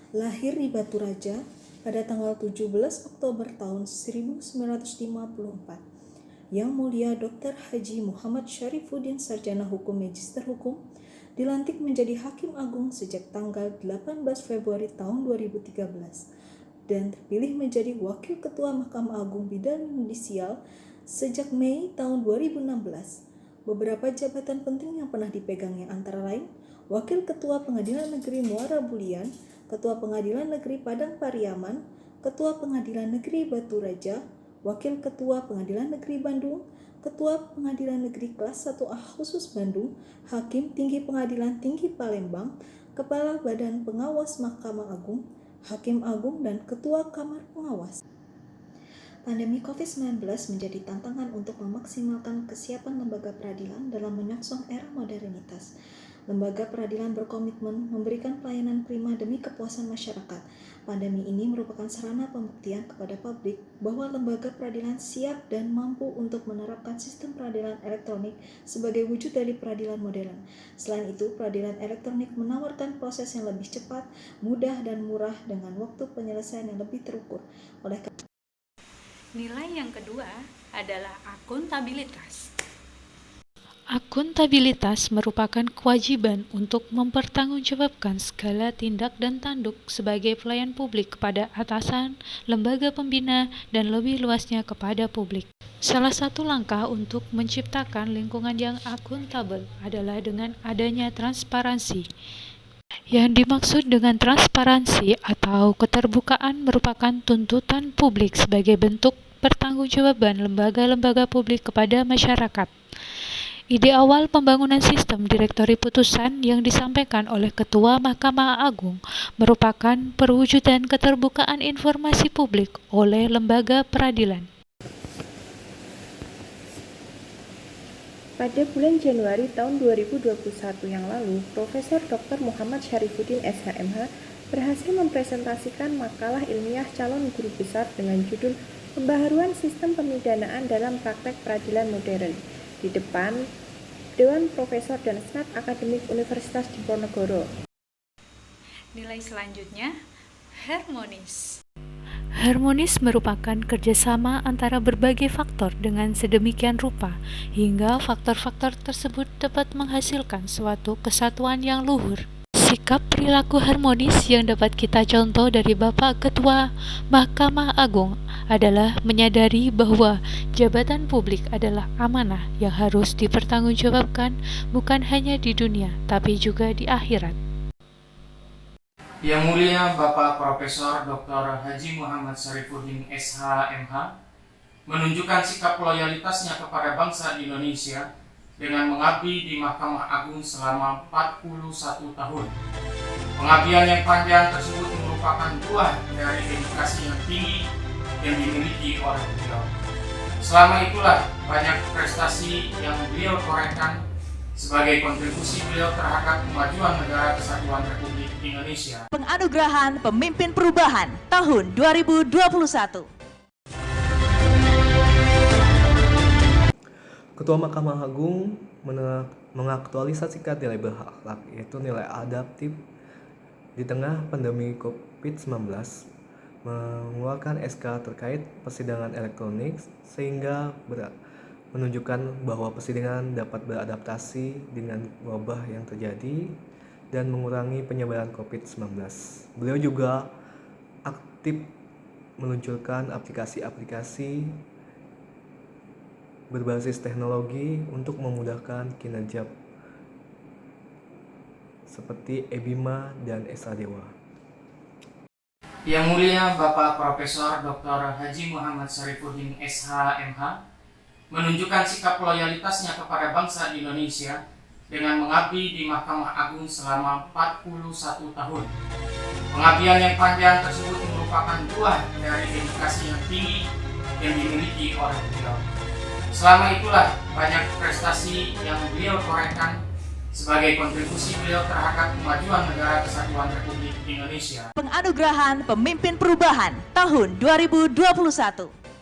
lahir di Batu Raja pada tanggal 17 Oktober tahun 1954. Yang Mulia Dr. Haji Muhammad Syarifuddin Sarjana Hukum Magister Hukum dilantik menjadi Hakim Agung sejak tanggal 18 Februari tahun 2013 dan terpilih menjadi Wakil Ketua Mahkamah Agung Bidang Yudisial sejak Mei tahun 2016. Beberapa jabatan penting yang pernah dipegangnya antara lain Wakil Ketua Pengadilan Negeri Muara Bulian, Ketua Pengadilan Negeri Padang Pariaman, Ketua Pengadilan Negeri Batu Raja, Wakil Ketua Pengadilan Negeri Bandung, Ketua Pengadilan Negeri Kelas 1A Khusus Bandung, Hakim Tinggi Pengadilan Tinggi Palembang, Kepala Badan Pengawas Mahkamah Agung, Hakim Agung, dan Ketua Kamar Pengawas. Pandemi COVID-19 menjadi tantangan untuk memaksimalkan kesiapan lembaga peradilan dalam menyongsong era modernitas. Lembaga peradilan berkomitmen memberikan pelayanan prima demi kepuasan masyarakat. Pandemi ini merupakan sarana pembuktian kepada publik bahwa lembaga peradilan siap dan mampu untuk menerapkan sistem peradilan elektronik sebagai wujud dari peradilan modern. Selain itu, peradilan elektronik menawarkan proses yang lebih cepat, mudah, dan murah dengan waktu penyelesaian yang lebih terukur. Nilai yang kedua adalah akuntabilitas. Akuntabilitas merupakan kewajiban untuk mempertanggungjawabkan segala tindak dan tanduk sebagai pelayan publik kepada atasan, lembaga pembina, dan lebih luasnya kepada publik. Salah satu langkah untuk menciptakan lingkungan yang akuntabel adalah dengan adanya transparansi. Yang dimaksud dengan transparansi atau keterbukaan merupakan tuntutan publik sebagai bentuk pertanggungjawaban lembaga-lembaga publik kepada masyarakat. Ide awal pembangunan sistem direktori putusan yang disampaikan oleh Ketua Mahkamah Agung merupakan perwujudan keterbukaan informasi publik oleh lembaga peradilan. Pada bulan Januari tahun 2021 yang lalu, Profesor Dr. Muhammad Syarifuddin SHMH berhasil mempresentasikan makalah ilmiah calon guru besar dengan judul Pembaharuan Sistem Pemidanaan dalam Praktek Peradilan Modern di depan Dewan Profesor dan Senat Akademik Universitas Diponegoro. Nilai selanjutnya, harmonis. Harmonis merupakan kerjasama antara berbagai faktor dengan sedemikian rupa hingga faktor-faktor tersebut dapat menghasilkan suatu kesatuan yang luhur. Sikap perilaku harmonis yang dapat kita contoh dari Bapak Ketua Mahkamah Agung adalah menyadari bahwa jabatan publik adalah amanah yang harus dipertanggungjawabkan bukan hanya di dunia tapi juga di akhirat. Yang Mulia Bapak Profesor Dr. Haji Muhammad Syarifuddin SHMH menunjukkan sikap loyalitasnya kepada bangsa Indonesia dengan mengabdi di Mahkamah Agung selama 41 tahun. Pengabdian yang panjang tersebut merupakan buah dari dedikasi yang tinggi yang dimiliki oleh beliau. Selama itulah banyak prestasi yang beliau torehkan sebagai kontribusi beliau terhadap kemajuan negara Kesatuan Republik Indonesia. Penganugerahan Pemimpin Perubahan tahun 2021. Ketua Mahkamah Agung mengaktualisasikan nilai berakhlak, yaitu nilai adaptif di tengah pandemi COVID-19, mengeluarkan SK terkait persidangan elektronik sehingga menunjukkan bahwa persidangan dapat beradaptasi dengan wabah yang terjadi dan mengurangi penyebaran COVID-19. Beliau juga aktif meluncurkan aplikasi-aplikasi berbasis teknologi untuk memudahkan kinerja seperti eBima dan Esadewa. Yang Mulia Bapak Profesor Dr. Haji Muhammad Syarifuddin SHMH menunjukkan sikap loyalitasnya kepada bangsa Indonesia dengan mengabdi di Mahkamah Agung selama 41 tahun. Pengabdian yang panjang tersebut merupakan buah dari dedikasi yang tinggi yang dimiliki oleh beliau. Selama itulah banyak prestasi yang beliau torehkan sebagai kontribusi beliau terhadap kemajuan negara Kesatuan Republik Indonesia. Penganugerahan Pemimpin Perubahan tahun 2021.